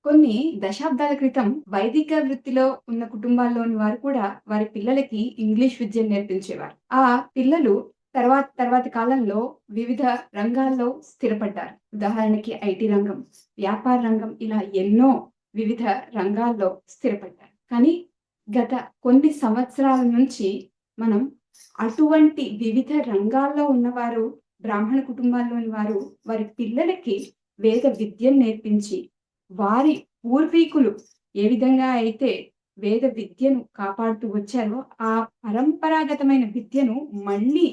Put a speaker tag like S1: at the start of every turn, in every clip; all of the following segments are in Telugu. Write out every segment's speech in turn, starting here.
S1: కొన్ని దశాబ్దాల క్రితం వైదిక వృత్తిలో ఉన్న కుటుంబాల్లోని వారు కూడా వారి పిల్లలకి ఇంగ్లీష్ విద్యను నేర్పించేవారు. ఆ పిల్లలు తర్వాతి కాలంలో వివిధ రంగాల్లో స్థిరపడ్డారు. ఉదాహరణకి ఐటీ రంగం, వ్యాపార రంగం ఇలా ఎన్నో వివిధ రంగాల్లో స్థిరపడ్డారు. కానీ గత కొన్ని సంవత్సరాల నుంచి మనం అటువంటి వివిధ రంగాల్లో ఉన్నవారు, బ్రాహ్మణ కుటుంబాల్లోని వారు వారి పిల్లలకి వేద విద్యను నేర్పించి వారి పూర్వీకులు ఏ విధంగా అయితే వేద విద్యను కాపాడుతూ వచ్చారో, ఆ పరంపరాగతమైన విద్యను మళ్ళీ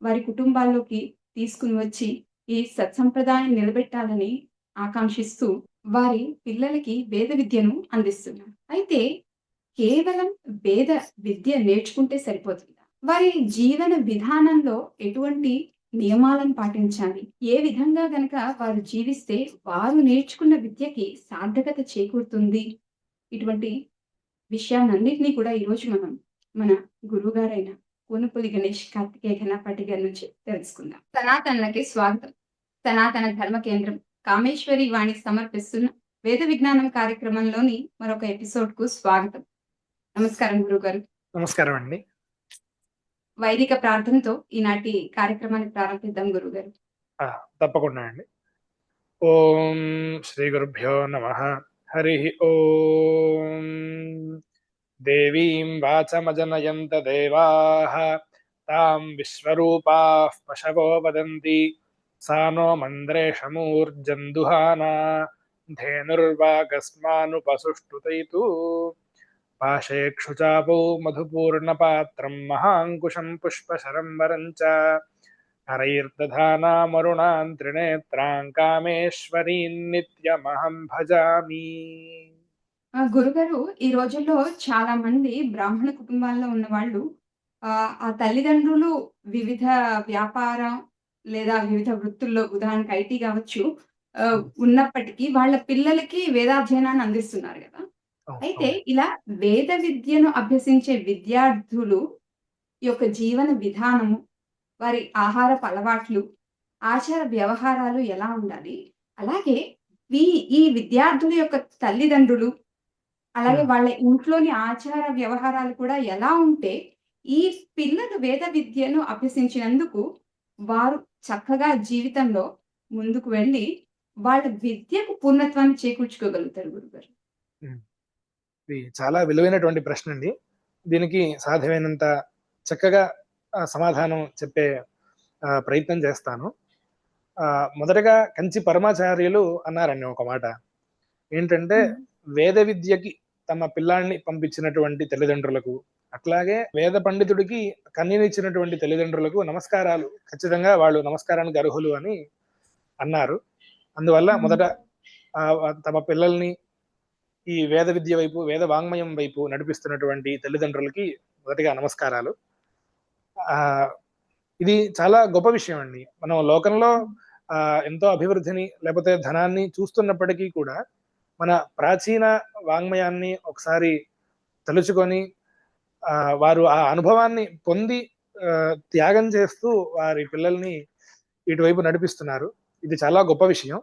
S1: వారి కుటుంబాల్లోకి తీసుకొని వచ్చి, ఈ సత్సంప్రదాయాన్ని నిలబెట్టాలని ఆకాంక్షిస్తూ, వారి పిల్లలకి వేద విద్యను అందిస్తున్నారు. అయితే కేవలం వేద విద్య నేర్చుకుంటే సరిపోతుందా? వారి జీవన విధానంలో ఎటువంటి నియమాలను పాటించాలి? ఏ విధంగా గనక వారు జీవిస్తే వారు నేర్చుకున్న విద్యకి సార్థకత చేకూరుతుంది? ఇటువంటి విషయాలన్నిటిని కూడా ఈరోజు మనం మన గురువుగారైన కూనపులి గణేష్ కార్తికేయ ఘనపాటి గారి నుంచి తెలుసుకుందాం. సనాతనలకి స్వాగతం. సనాతన ధర్మ కేంద్రం కామేశ్వరి వాణి సమర్పిస్తున్న వేద విజ్ఞానం కార్యక్రమంలోని మరొక ఎపిసోడ్‌కు స్వాగతం. నమస్కారం గురువుగారు.
S2: నమస్కారం అండి.
S1: వైదిక ప్రార్థనతో ఈనాటి కార్యక్రమాన్ని ప్రారంభిద్దాం గురువుగారు.
S2: తప్పకుండా అండి. ఓం శ్రీ గురుభ్యో నమః. హరి ఓం. దేవీం వాచమజనయంత దేవాః తాం విశ్వరూపాః పశవో వదంతి సా నో మంద్రేషమూర్జందుహానా ధేనుర్వాగస్మానుపసుష్టుతైతు పాశేక్షుచాపౌ మధుపూర్ణపాత్రం మహాంకుశం పుష్పశరంబరం చ హరైర్దధానా మరుణాన్ త్రినేత్రాం కామేశ్వరీం నిత్యమహం భజామి.
S1: గురుగారు, ఈ రోజుల్లో చాలా మంది బ్రాహ్మణ కుటుంబాల్లో ఉన్నవాళ్ళు ఆ తల్లిదండ్రులు వివిధ వ్యాపారం లేదా వివిధ వృత్తుల్లో ఉదాహరణకు ఐటీ కావచ్చు ఉన్నప్పటికీ వాళ్ళ పిల్లలకి వేదాధ్యయనాన్ని అందిస్తున్నారు కదా! అయితే ఇలా వేద విద్యను అభ్యసించే విద్యార్థులు యొక్క జీవన విధానము, వారి ఆహారపు అలవాట్లు, ఆచార వ్యవహారాలు ఎలా ఉండాలి? అలాగే ఈ విద్యార్థుల యొక్క తల్లిదండ్రులు, అలాగే వాళ్ళ ఇంట్లోని ఆచార వ్యవహారాలు కూడా ఎలా ఉంటే, ఈ పిల్లలు వేద విద్యను అభ్యసించినందుకు వారు చక్కగా జీవితంలో ముందుకు వెళ్ళి, వాళ్ళ విద్యకు పూర్ణత్వాన్ని చేకూర్చుకోగలుగుతారు గురుగారు?
S2: ఇది చాలా విలువైనటువంటి ప్రశ్న అండి. దీనికి సాధ్యమైనంత చక్కగా సమాధానం చెప్పే ప్రయత్నం చేస్తాను. మొదటగా కంచి పరమాచార్యులు అన్నారండి ఒక మాట. ఏంటంటే, వేద విద్యకి తమ పిల్లాన్ని పంపించినటువంటి తల్లిదండ్రులకు, అట్లాగే వేద పండితుడికి కన్యనిచ్చినటువంటి తల్లిదండ్రులకు నమస్కారాలు, ఖచ్చితంగా వాళ్ళు నమస్కారానికి అర్హులు అని అన్నారు. అందువల్ల మొదట తమ పిల్లల్ని ఈ వేద విద్య వైపు, వేద వాంగ్మయం వైపు నడిపిస్తున్నటువంటి తల్లిదండ్రులకి మొదటిగా నమస్కారాలు. ఇది చాలా గొప్ప విషయం అండి. మనం లోకంలో ఎంతో అభివృద్ధిని లేకపోతే ధనాన్ని చూస్తున్నప్పటికీ కూడా మన ప్రాచీన వాంగ్మయాన్ని ఒకసారి తలుచుకొని వారు ఆ అనుభవాన్ని పొంది త్యాగం చేస్తూ వారి పిల్లల్ని ఇటువైపు నడిపిస్తున్నారు. ఇది చాలా గొప్ప విషయం.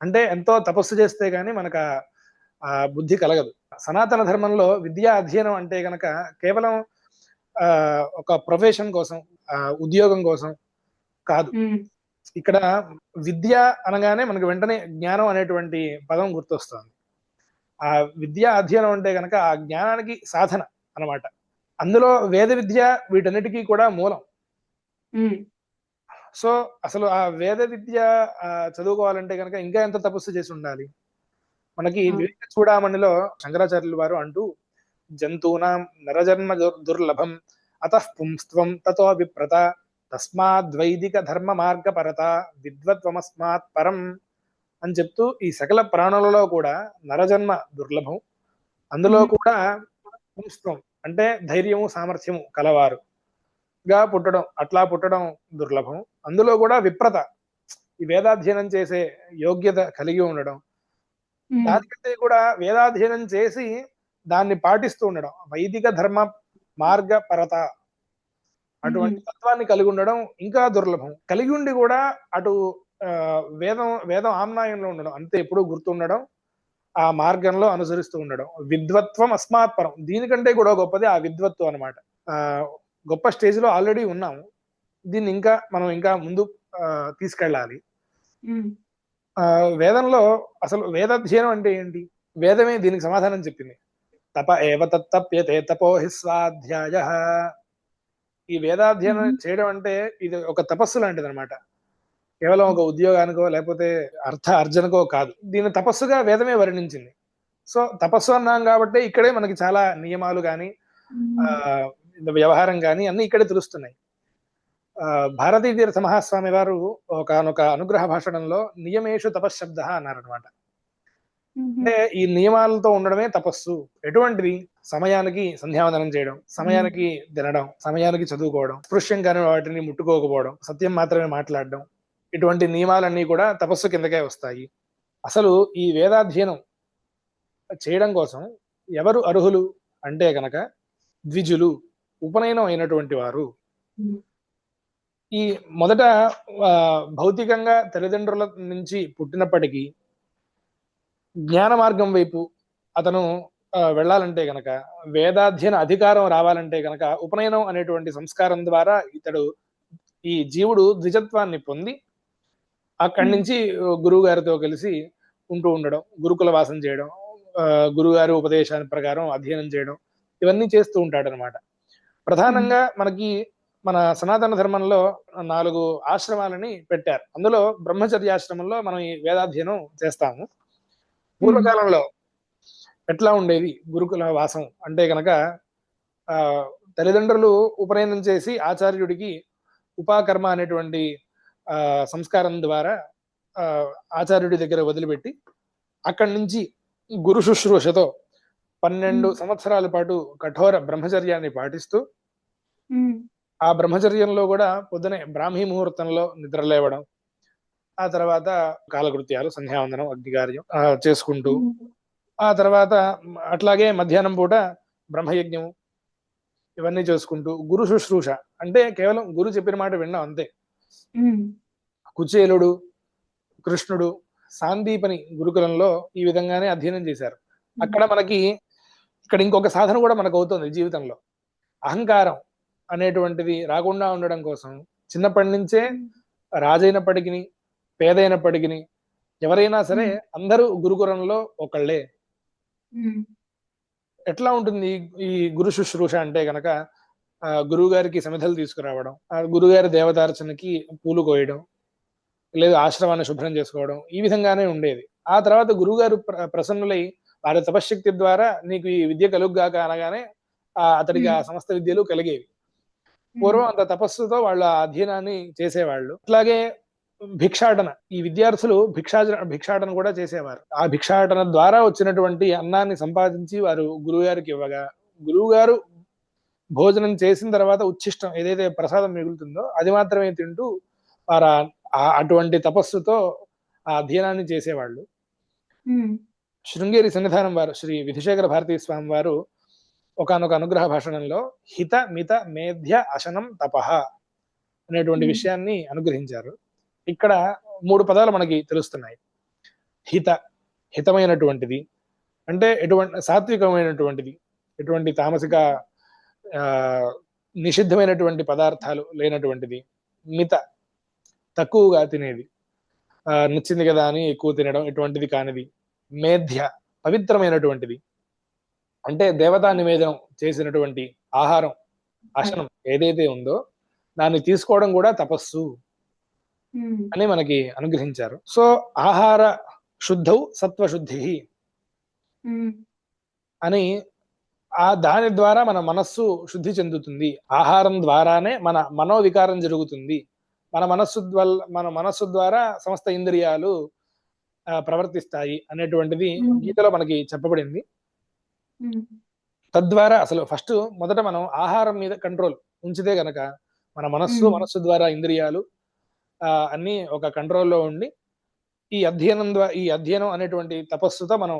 S2: అంటే ఎంతో తపస్సు చేస్తే గానీ మనకు ఆ బుద్ధి కలగదు. సనాతన ధర్మంలో విద్యా అధ్యయనం అంటే గనక కేవలం ఒక ప్రొఫెషన్ కోసం, ఉద్యోగం కోసం కాదు. ఇక్కడ విద్య అనగానే మనకు వెంటనే జ్ఞానం అనేటువంటి పదం గుర్తొస్తుంది. ఆ విద్యా అధ్యయనం అంటే గనక ఆ జ్ఞానానికి సాధన అన్నమాట. అందులో వేద విద్య వీటన్నిటికీ కూడా మూలం. సో అసలు ఆ వేద విద్య చదువుకోవాలంటే కనుక ఇంకా ఎంత తపస్సు చేసి ఉండాలి. మనకి వివేక చూడామణిలో శంకరాచార్యులు వారు అంటూ, జంతూనాం నరజన్మ దుర్లభం అతః పుంస్త్వం తతో విప్రత తస్మాద్వైదిక ధర్మ మార్గపరత విద్వత్వమస్మాత్ పరం అని చెప్తూ, ఈ సకల ప్రాణులలో కూడా నరజన్మ దుర్లభం, అందులో కూడా పుంస్త్వం అంటే ధైర్యము సామర్థ్యము కలవారుగా పుట్టడం, అట్లా పుట్టడం దుర్లభం, అందులో కూడా విప్రత ఈ వేదాధ్యయనం చేసే యోగ్యత కలిగి ఉండడం, దానికంటే కూడా వేదాధ్యయనం చేసి దాన్ని పాటిస్తూ ఉండడం, వైదిక ధర్మ మార్గ పరత అటువంటి తత్వాన్ని కలిగి ఉండడం ఇంకా దుర్లభం. కలిగి ఉండి కూడా అటు వేదం ఆమ్నాయంలో ఉండడం, అంతే ఎప్పుడూ గుర్తుండడం, ఆ మార్గంలో అనుసరిస్తూ ఉండడం. విద్వత్వం అస్మాత్ పరం, దీనికంటే కూడా గొప్పది ఆ విద్వత్వం అనమాట. ఆ గొప్ప స్టేజ్ లో ఆల్రెడీ ఉన్నాము, దీన్ని ఇంకా మనం ఇంకా ముందు తీసుకెళ్ళాలి. వేదంలో అసలు వేదాధ్యయనం అంటే ఏంటి? వేదమే దీనికి సమాధానం చెప్పింది. తప ఏవ తత్తప్యతే తపో హి స్వాధ్యాయ. ఈ వేదాధ్యయనం చేయడం అంటే ఇది ఒక తపస్సు లాంటిది అనమాట. కేవలం ఒక ఉద్యోగానికో లేకపోతే అర్జనకో కాదు, దీన్ని తపస్సుగా వేదమే వర్ణించింది. సో తపస్సు అన్నాం కాబట్టి ఇక్కడే మనకి చాలా నియమాలు కానీ వ్యవహారం కానీ అన్ని ఇక్కడే తెలుస్తున్నాయి. భారతీ తీర్థ మహాస్వామి వారు ఒకనొక అనుగ్రహ భాషణంలో నియమేషు తపశ్శబ్ద అన్నారనమాట. అంటే ఈ నియమాలతో ఉండడమే తపస్సు. ఎటువంటిది? సమయానికి సంధ్యావందనం చేయడం, సమయానికి తినడం, సమయానికి చదువుకోవడం, స్పృశ్యం కాని వాటిని ముట్టుకోకపోవడం, సత్యం మాత్రమే మాట్లాడడం, ఇటువంటి నియమాలన్నీ కూడా తపస్సు కిందకే వస్తాయి. అసలు ఈ వేదాధ్యయనం చేయడం కోసం ఎవరు అర్హులు అంటే గనక ద్విజులు, ఉపనయనం అయినటువంటి వారు. ఈ మొదట భౌతికంగా తల్లిదండ్రుల నుంచి పుట్టినప్పటికీ జ్ఞాన మార్గం వైపు అతను వెళ్ళాలంటే గనక, వేదాధ్యయన అధికారం రావాలంటే గనక ఉపనయనం అనేటువంటి సంస్కారం ద్వారా ఇతడు, ఈ జీవుడు ద్విజత్వాన్ని పొంది అక్కడి నుంచి గురువు గారితో కలిసి ఉంటూ ఉండడం, గురుకుల వాసం చేయడం, గురుగారి ఉపదేశాన్ని ప్రకారం అధ్యయనం చేయడం, ఇవన్నీ చేస్తూ ఉంటాడు అనమాట. ప్రధానంగా మనకి మన సనాతన ధర్మంలో 4 ఆశ్రమాలని పెట్టారు. అందులో బ్రహ్మచర్యాశ్రమంలో మనం ఈ వేదాధ్యయనం చేస్తాము. పూర్వకాలంలో ఎట్లా ఉండేది గురుకుల వాసం అంటే గనక, తల్లిదండ్రులు ఉపనయనం చేసి ఆచార్యుడికి ఉపాకర్మ అనేటువంటి సంస్కారం ద్వారా ఆచార్యుడి దగ్గర వదిలిపెట్టి అక్కడి నుంచి గురు శుశ్రూషతో 12 సంవత్సరాల పాటు కఠోర బ్రహ్మచర్యాన్ని పాటిస్తూ, ఆ బ్రహ్మచర్యంలో కూడా పొద్దునే బ్రాహ్మీ ముహూర్తంలో నిద్రలేవడం, ఆ తర్వాత కాలకృత్యాలు, సంధ్యావందనం, అగ్నికార్యం చేసుకుంటూ, ఆ తర్వాత అట్లాగే మధ్యాహ్నం పూట బ్రహ్మయజ్ఞం ఇవన్నీ చేసుకుంటూ, గురు శుశ్రూష అంటే కేవలం గురు చెప్పిన మాట వినడం అంతే. కుచేలుడు, కృష్ణుడు, సాందీపని గురుకులంలో ఈ విధంగానే అధ్యయనం చేశారు. అక్కడ మనకి ఇక్కడ ఇంకొక సాధన కూడా మనకు అవుతుంది జీవితంలో. అహంకారం అనేటువంటిది రాకుండా ఉండడం కోసం చిన్నప్పటి నుంచే రాజైనప్పటికీ పేదైనప్పటికీ ఎవరైనా సరే అందరూ గురుకులంలో ఒకళ్ళే. ఎట్లా ఉంటుంది ఈ గురు శుశ్రూష అంటే గనక, గురువు గారికి సమిధలు తీసుకురావడం, గురుగారి దేవతార్చనకి పూలు కోయడం, లేదు ఆశ్రమాన్ని శుభ్రం చేసుకోవడం, ఈ విధంగానే ఉండేది. ఆ తర్వాత గురువుగారు ప్రసన్నులై వారి తపశ్శక్తి ద్వారా నీకు ఈ విద్య కలుగ్గాక అనగానే అతడికి ఆ సమస్త విద్యలు కలిగేవి. పూర్వం అంత తపస్సుతో వాళ్ళ అధ్యయనాన్ని చేసేవాళ్ళు. అట్లాగే భిక్షాటన, ఈ విద్యార్థులు భిక్షాటన కూడా చేసేవారు. ఆ భిక్షాటన ద్వారా వచ్చినటువంటి అన్నాన్ని సంపాదించి వారు గురువుగారికి ఇవ్వగా, గురువుగారు భోజనం చేసిన తర్వాత ఉచ్ఛిష్టం ఏదైతే ప్రసాదం మిగులుతుందో అది మాత్రమే తింటూ వారు అటువంటి తపస్సుతో ఆ అధ్యయనాన్ని చేసేవాళ్ళు. శృంగేరి సన్నిధానం వారు శ్రీ విధిశేఖర భారతీ స్వామి వారు ఒకనొక అనుగ్రహ భాషణంలో హిత మిత మేధ్య అశనం తపః అనేటువంటి విషయాన్ని అనుగ్రహించారు. ఇక్కడ 3 పదాలు మనకి తెలుస్తున్నాయి. హిత, హితమైనటువంటిది అంటే ఎటువంటి సాత్వికమైనటువంటిది, ఎటువంటి తామసిక నిషిద్ధమైనటువంటి పదార్థాలు లేనటువంటిది. మిత, తక్కువగా తినేది, నచ్చింది కదా అని ఎక్కువ తినడం ఇటువంటిది కానిది. మేధ్య, పవిత్రమైనటువంటిది అంటే దేవతా నివేదనం చేసినటువంటి ఆహారం, అశనం ఏదైతే ఉందో దాన్ని తీసుకోవడం కూడా తపస్సు అని మనకి అనుగ్రహించారు. సో ఆహార శుద్ధౌ సత్వశుద్ధి అని దాని ద్వారా మన మనస్సు శుద్ధి చెందుతుంది. ఆహారం ద్వారానే మన మనోవికారం జరుగుతుంది. మన మనస్సు ద్వారా సమస్త ఇంద్రియాలు ప్రవర్తిస్తాయి అనేటువంటిది గీతలో మనకి చెప్పబడింది. తద్వారా అసలు ఫస్ట్ మొదట మనం ఆహారం మీద కంట్రోల్ ఉంచితే గనక మన మనస్సు ద్వారా ఇంద్రియాలు అన్ని ఒక కంట్రోల్లో ఉండి ఈ అధ్యయనం అనేటువంటి తపస్సుతో మనం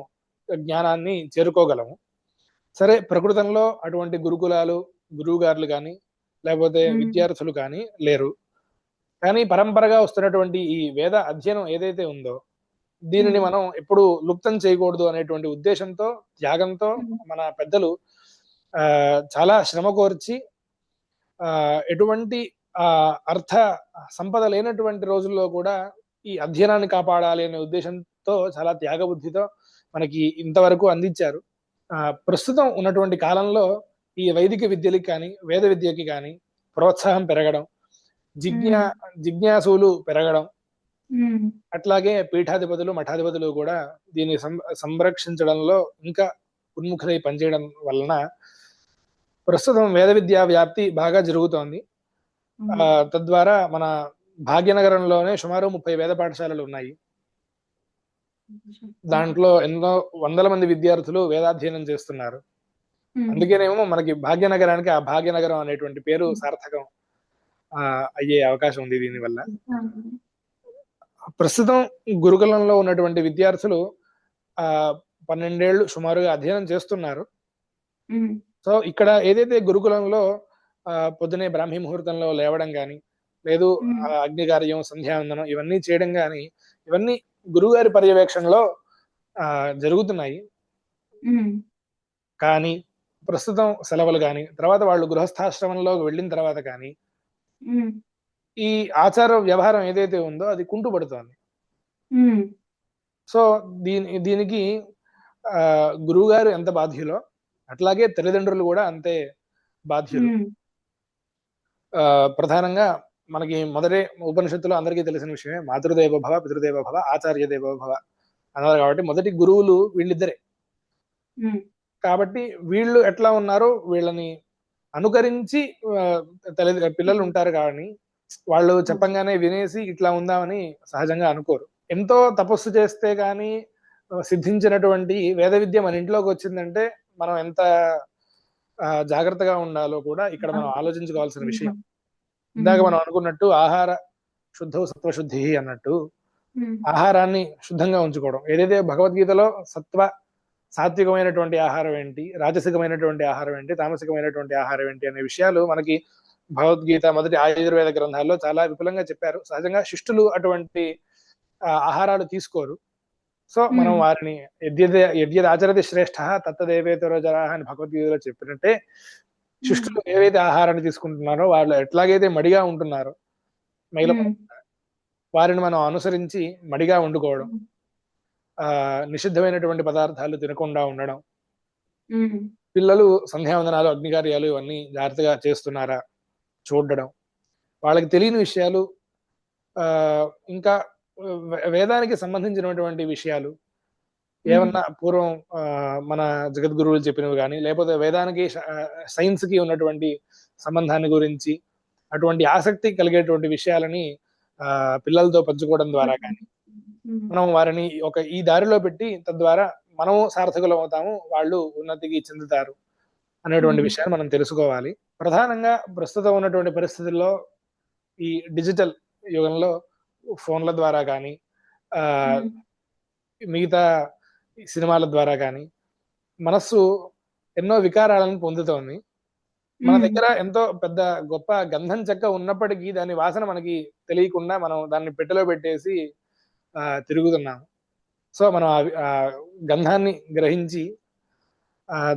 S2: జ్ఞానాన్ని చేరుకోగలము. సరే, ప్రకృతంలో అటువంటి గురుకులాలు, గురువుగారులు కానీ లేకపోతే విద్యార్థులు కానీ లేరు. కానీ పరంపరగా వస్తున్నటువంటి ఈ వేద అధ్యయనం ఏదైతే ఉందో దీనిని మనం ఎప్పుడు లుప్తం చేయకూడదు అనేటువంటి ఉద్దేశంతో, త్యాగంతో మన పెద్దలు చాలా శ్రమ కోర్చి ఎటువంటి అర్థ సంపద లేనటువంటి రోజుల్లో కూడా ఈ అధ్యయనాన్ని కాపాడాలి అనే ఉద్దేశంతో చాలా త్యాగబుద్ధితో మనకి ఇంతవరకు అందించారు. ప్రస్తుతం ఉన్నటువంటి కాలంలో ఈ వైదిక విద్యలకి కానీ, వేద విద్యకి కానీ ప్రోత్సాహం పెరగడం, జిజ్ఞాసులు పెరగడం, అట్లాగే పీఠాధిపతులు, మఠాధిపతులు కూడా దీన్ని సంరక్షించడంలో ఇంకా ఉన్ముఖులై పనిచేయడం వలన ప్రస్తుతం వేద విద్యా వ్యాప్తి బాగా జరుగుతోంది. తద్వారా మన భాగ్యనగరంలోనే సుమారు 30 వేద పాఠశాలలు ఉన్నాయి. దాంట్లో ఎన్నో వందల మంది విద్యార్థులు వేదాధ్యయనం చేస్తున్నారు. అందుకేనేమో మనకి భాగ్యనగరానికి ఆ భాగ్యనగరం అనేటువంటి పేరు సార్థకం అయ్యే అవకాశం ఉంది దీనివల్ల. ప్రస్తుతం గురుకులంలో ఉన్నటువంటి విద్యార్థులు 12 ఏళ్ళు సుమారుగా అధ్యయనం చేస్తున్నారు. సో ఇక్కడ ఏదైతే గురుకులంలో పొద్దునే బ్రాహ్మీ ముహూర్తంలో లేవడం కానీ, లేదు అగ్నికార్యం, సంధ్యావందనం ఇవన్నీ చేయడం కానీ, ఇవన్నీ గురువుగారి పర్యవేక్షణలో జరుగుతున్నాయి. కానీ ప్రస్తుతం సెలవులు కానీ, తర్వాత వాళ్ళు గృహస్థాశ్రమంలో వెళ్ళిన తర్వాత కానీ ఈ ఆచార వ్యవహారం ఏదైతే ఉందో అది కుంటుపడుతోంది. సో దీనికి గురువుగారు ఎంత బాధ్యులో అట్లాగే తల్లిదండ్రులు కూడా అంతే బాధ్యులు. ప్రధానంగా మనకి మొదటి ఉపనిషత్తులో అందరికీ తెలిసిన విషయమే మాతృదేవో భవ, పితృదేవో భవ, ఆచార్య దేవో భవ అన్నారు. కాబట్టి మొదటి గురువులు వీళ్ళిద్దరే. కాబట్టి వీళ్ళు ఎట్లా ఉన్నారో వీళ్ళని అనుకరించి పిల్లలు ఉంటారు. కానీ వాళ్ళు చెప్పంగానే వినేసి ఇట్లా ఉందామని సహజంగా అనుకోరు. ఎంతో తపస్సు చేస్తే గాని సిద్ధించినటువంటి వేద విద్య మన ఇంట్లోకి వచ్చిందంటే మనం ఎంత జాగ్రత్తగా ఉండాలో కూడా ఇక్కడ మనం ఆలోచించుకోవాల్సిన విషయం. ఇందాక మనం అనుకున్నట్టు ఆహార శుద్ధౌ సత్వశుద్ధి అన్నట్టు ఆహారాన్ని శుద్ధంగా ఉంచుకోవడం. ఏదైతే భగవద్గీతలో సాత్వికమైనటువంటి ఆహారం ఏంటి, రాజసికమైనటువంటి ఆహారం ఏంటి, తామసికమైనటువంటి ఆహారం ఏంటి అనే విషయాలు మనకి భగవద్గీత మొదటి ఆయుర్వేద గ్రంథాల్లో చాలా విపులంగా చెప్పారు. సహజంగా శిష్టులు అటువంటి ఆహారాలు తీసుకోరు. సో మనం వారిని యద్యదాచరతి శ్రేష్ఠ తత్తదేవేతరో జరాహ అని భగవద్గీతలో చెప్పినట్టే శిష్టులు ఏవైతే ఆహారాన్ని తీసుకుంటున్నారో వాళ్ళు ఎట్లాగైతే మడిగా ఉంటున్నారో వారిని మనం అనుసరించి మడిగా వండుకోవడం, నిషిద్ధమైనటువంటి పదార్థాలు తినకుండా ఉండడం, పిల్లలు సంధ్యావందనాలు, అగ్నికార్యాలు ఇవన్నీ జాగ్రత్తగా చేస్తున్నారా చూడడం, వాళ్ళకి తెలియని విషయాలు, ఇంకా వేదానికి సంబంధించినటువంటి విషయాలు ఏమన్నా పూర్వం మన జగద్గురువులు చెప్పినవి కానీ, లేకపోతే వేదానికి సైన్స్ కి ఉన్నటువంటి సంబంధాన్ని గురించి అటువంటి ఆసక్తి కలిగేటువంటి విషయాలని పిల్లలతో పంచుకోవడం ద్వారా కానీ మనం వారిని ఈ దారిలో పెట్టి తద్వారా మనం సార్థకులం అవుతాము, వాళ్ళు ఉన్నతికి చెందుతారు అనేటువంటి విషయాన్ని మనం తెలుసుకోవాలి. ప్రధానంగా ప్రస్తుతం ఉన్నటువంటి పరిస్థితుల్లో ఈ డిజిటల్ యుగంలో ఫోన్ల ద్వారా కానీ మిగతా సినిమాల ద్వారా కానీ మనస్సు ఎన్నో వికారాలను పొందుతోంది. మన దగ్గర ఎంతో పెద్ద గొప్ప గంధం చెక్క ఉన్నప్పటికీ దాని వాసన మనకి తెలియకుండా మనం దాన్ని పెట్టెలో పెట్టేసి తిరుగుతున్నాము. సో మనం ఆ గంధాన్ని గ్రహించి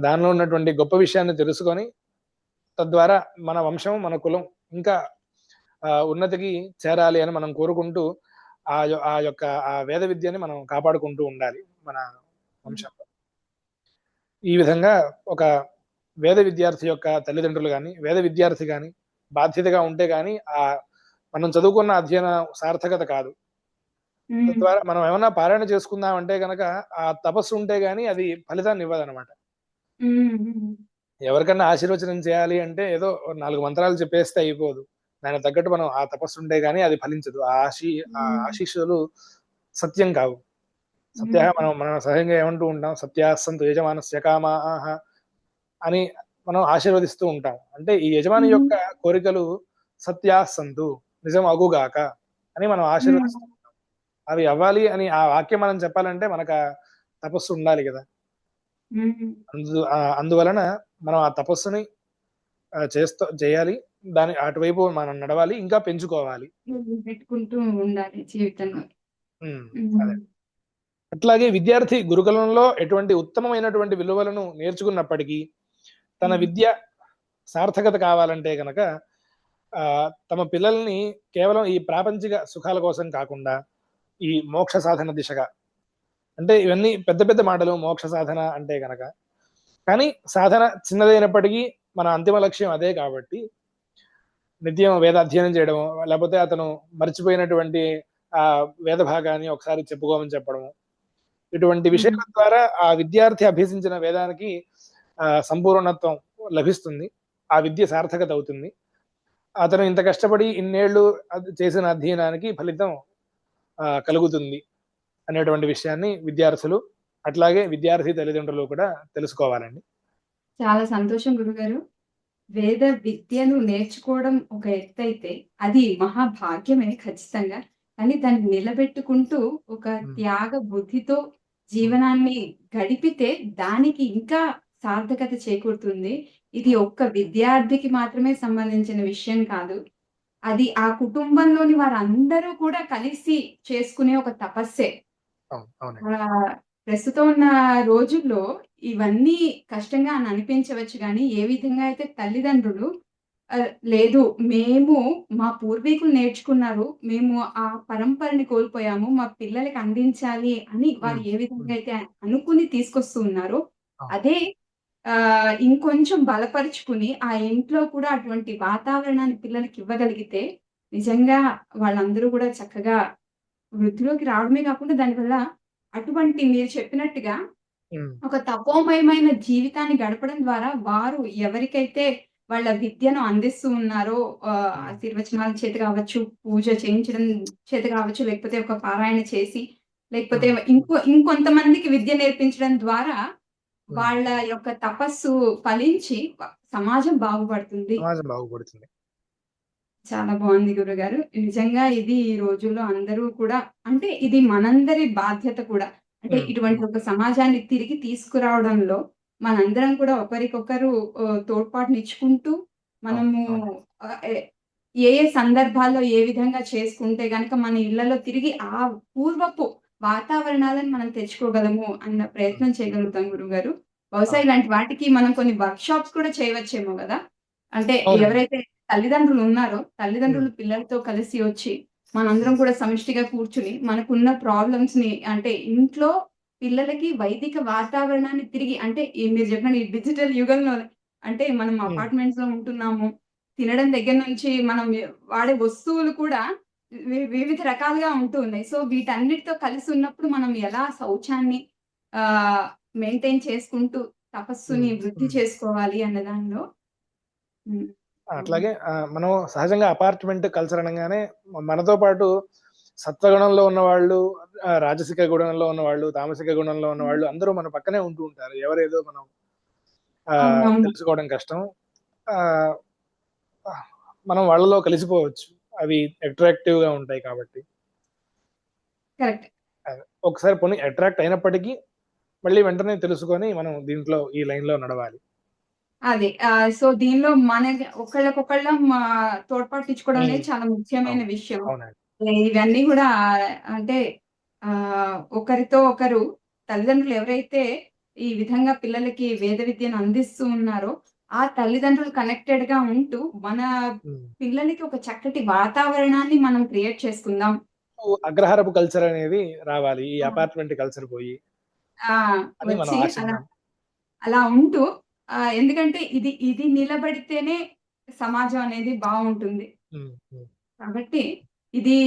S2: దానిలో ఉన్నటువంటి గొప్ప విషయాన్ని తెలుసుకొని తద్వారా మన వంశం, మన కులం ఇంకా ఉన్నతికి చేరాలి అని మనం కోరుకుంటూ ఆ యొక్క వేద విద్యని మనం కాపాడుకుంటూ ఉండాలి మన వంశంలో. ఈ విధంగా ఒక వేద విద్యార్థి యొక్క తల్లిదండ్రులు కానీ, వేద విద్యార్థి కానీ బాధ్యతగా ఉంటే కానీ మనం చదువుకున్న అధ్యయన సార్థకత కాదు. తద్వారా మనం ఏమన్నా పారాయణ చేసుకుందాం అంటే కనుక ఆ తపస్సు ఉంటే గానీ అది ఫలితాన్ని ఇవ్వదన్నమాట. ఎవరికన్నా ఆశీర్వచనం చేయాలి అంటే ఏదో 4 మంత్రాలు చెప్పేస్తే అయిపోదు. దానికి తగ్గట్టు మనం ఆ తపస్సు ఉంటే గానీ అది ఫలించదు. ఆ ఆశీస్సులు సత్యం కావు. సత్య మనం సహజంగా ఏమంటూ ఉంటాం, సత్యాసంతు యజమానస్య కామాః అని మనం ఆశీర్వదిస్తూ ఉంటాం. అంటే ఈ యజమాని యొక్క కోరికలు సత్యాసంతు, నిజం అగుగాక అని మనం ఆశీర్వదిస్తూ ఉంటాం. అవి అవ్వాలి అని ఆ వాక్యం మనం చెప్పాలంటే మనకు తపస్సు ఉండాలి కదా. అందువలన మనం ఆ తపస్సుని చేయాలి, దాని అటువైపు మనం నడవాలి, ఇంకా పెంచుకోవాలి,
S1: పెట్టుకుంటూ ఉండాలి జీవితంలో.
S2: అదే అట్లాగే విద్యార్థి గురుకులంలో ఎటువంటి ఉత్తమమైనటువంటి విలువలను నేర్చుకున్నప్పటికీ తన విద్య సార్థకత కావాలంటే కనుక తమ పిల్లల్ని కేవలం ఈ ప్రాపంచిక సుఖాల కోసం కాకుండా ఈ మోక్ష సాధన దిశగా, అంటే ఇవన్నీ పెద్ద పెద్ద మాటలు మోక్ష సాధన అంటే కనుక, కానీ సాధన చిన్నదైనప్పటికీ మన అంతిమ లక్ష్యం అదే కాబట్టి నిత్యం వేద అధ్యయనం చేయడం, లేకపోతే అతను మర్చిపోయినటువంటి ఆ వేద భాగాన్ని ఒకసారి చెప్పుకోమని చెప్పడము, ఇటువంటి విషయాల ద్వారా ఆ విద్యార్థి అభ్యసించిన వేదానికి సంపూర్ణత్వం లభిస్తుంది, ఆ విద్య సార్థకత అవుతుంది. అతను ఇంత కష్టపడి ఇన్నేళ్లు చేసిన అధ్యయనానికి ఫలితం కలుగుతుంది అనేటువంటి విషయాన్ని విద్యార్థులు అట్లాగే విద్యార్థి తల్లిదండ్రులు కూడా తెలుసుకోవాలండి.
S1: చాలా సంతోషం గురుగారు. వేద విద్యను నేర్చుకోవడం ఒక ఎత్తైతే అది మహాభాగ్యమే ఖచ్చితంగా. కానీ దాన్ని నిలబెట్టుకుంటూ ఒక త్యాగ బుద్ధితో జీవనాన్ని గడిపితే దానికి ఇంకా సార్థకత చేకూరుతుంది. ఇది ఒక్క విద్యార్థికి మాత్రమే సంబంధించిన విషయం కాదు. అది ఆ కుటుంబంలోని వారందరూ కూడా కలిసి చేసుకునే ఒక తపస్సే. ప్రస్తుతం ఉన్న రోజుల్లో ఇవన్నీ కష్టంగా అని అనిపించవచ్చు గానీ, ఏ విధంగా అయితే తల్లిదండ్రులు లేదు మేము మా పూర్వీకులు నేర్చుకున్నారు, మేము ఆ పరంపరని కోల్పోయాము, మా పిల్లలకి అందించాలి అని వారు ఏ విధంగా అయితే అనుకుని తీసుకొస్తూ ఉన్నారో, అదే ఇంకొంచెం బలపరుచుకుని ఆ ఇంట్లో కూడా అటువంటి వాతావరణాన్ని పిల్లలకి ఇవ్వగలిగితే నిజంగా వాళ్ళందరూ కూడా చక్కగా వృద్ధిలోకి రావడమే కాకుండా దానివల్ల అటువంటి మీరు చెప్పినట్టుగా ఒక తపోమయమైన జీవితాన్ని గడపడం ద్వారా వారు ఎవరికైతే వాళ్ళ విద్యను అందిస్తూ ఉన్నారో ఆశీర్వచనాల చేత కావచ్చు, పూజ చేయించడం చేత కావచ్చు, లేకపోతే ఒక పారాయణ చేసి, లేకపోతే ఇంకొంతమందికి విద్య నేర్పించడం ద్వారా వాళ్ళ యొక్క తపస్సు ఫలించి సమాజం బాగుపడుతుంది. చాలా బాగుంది గురుగారు. నిజంగా ఇది ఈ రోజుల్లో అందరూ కూడా, అంటే ఇది మనందరి బాధ్యత కూడా. అంటే ఇటువంటి ఒక సమాజాన్ని తిరిగి తీసుకురావడంలో మనందరం కూడా ఒకరికొకరు తోడ్పాటునిచ్చుకుంటూ మనము ఏ సందర్భాల్లో ఏ విధంగా చేసుకుంటే గనక మన ఇళ్లలో తిరిగి ఆ పూర్వపు వాతావరణాలను మనం తెచ్చుకోగలము అన్న ప్రయత్నం చేయగలుగుతాం గురుగారు. బహుశా ఇలాంటి వాటికి మనం కొన్ని వర్క్ షాప్స్ కూడా చేయవచ్చేమో కదా! అంటే ఎవరైతే తల్లిదండ్రులు ఉన్నారో, తల్లిదండ్రులు పిల్లలతో కలిసి వచ్చి మనందరం కూడా సమిష్టిగా కూర్చుని మనకున్న ప్రాబ్లమ్స్‌ని, అంటే ఇంట్లో పిల్లలకి వైదిక వాతావరణాన్ని తిరిగి, అంటే మీరు చెప్పిన ఈ డిజిటల్ యుగంలో అంటే మనం అపార్ట్మెంట్స్‌లో ఉంటున్నాము. తినడం దగ్గర నుంచి మనం వాడే వస్తువులు కూడా వివిధ రకాలుగా ఉంటూ ఉన్నాయి. సో వీటన్నిటితో కలిసి ఉన్నప్పుడు మనం ఎలా శౌచాన్ని మెయింటైన్ చేసుకుంటూ తపస్సుని వృద్ధి చేసుకోవాలి అన్న దానిలో
S2: అట్లాగే మనం సహజంగా అపార్ట్మెంట్ కల్చర్ అనగానే మనతో పాటు సత్వగుణంలో ఉన్నవాళ్ళు, రాజసిక గుణంలో ఉన్నవాళ్ళు, తామసిక గుణంలో ఉన్నవాళ్ళు అందరూ మన పక్కనే ఉంటూ ఉంటారు. ఎవరేదో మనం తెలుసుకోవడం కష్టం. మనం వాళ్ళలో కలిసిపోవచ్చు, అవి అట్రాక్టివ్ గా ఉంటాయి కాబట్టి. ఒకసారి పోనీ అట్రాక్ట్ అయినప్పటికీ మళ్ళీ వెంటనే తెలుసుకొని మనం దీంట్లో ఈ లైన్ లో నడవాలి.
S1: అదే సో దీనిలో మన ఒకళ్ళకొకళ్ళం తోడ్పాటు అనేది చాలా ముఖ్యమైన విషయం. ఇవన్నీ కూడా అంటే ఒకరితో ఒకరు తల్లిదండ్రులు ఎవరైతే ఈ విధంగా పిల్లలకి వేద విద్యను అందిస్తూ ఉన్నారో ఆ తల్లిదండ్రులు కనెక్టెడ్ గా ఉంటూ మన పిల్లలకి ఒక చక్కటి వాతావరణాన్ని మనం క్రియేట్ చేసుకుందాం.
S2: అగ్రహారపు కల్చర్ అనేది రావాలి, ఈ అపార్ట్మెంట్ కల్చర్ పోయి
S1: అలా ఉంటూ, ఎందుకంటే ఇది నిలబడితేనే సమాజం అనేది బాగుంటుంది. కాబట్టి ఇది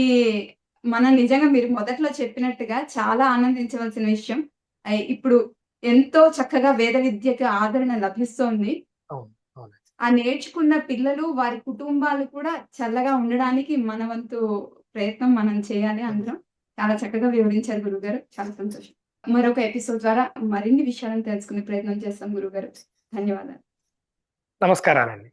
S1: మనం నిజంగా మీరు మొదట్లో చెప్పినట్టుగా చాలా ఆనందించవలసిన విషయం. ఇప్పుడు ఎంతో చక్కగా వేద విద్యకు ఆదరణ లభిస్తోంది. ఆ నేర్చుకున్న పిల్లలు వారి కుటుంబాలు కూడా చల్లగా ఉండడానికి మన వంతు ప్రయత్నం మనం చేయాలి. అందరం చాలా చక్కగా వివరించారు గురుగారు. చాలా సంతోషం. మరొక ఎపిసోడ్ ద్వారా మరిన్ని విషయాలను తెలుసుకునే ప్రయత్నం చేస్తాం గురుగారు. ధన్యవాదాలు.
S2: నమస్కారాలండి.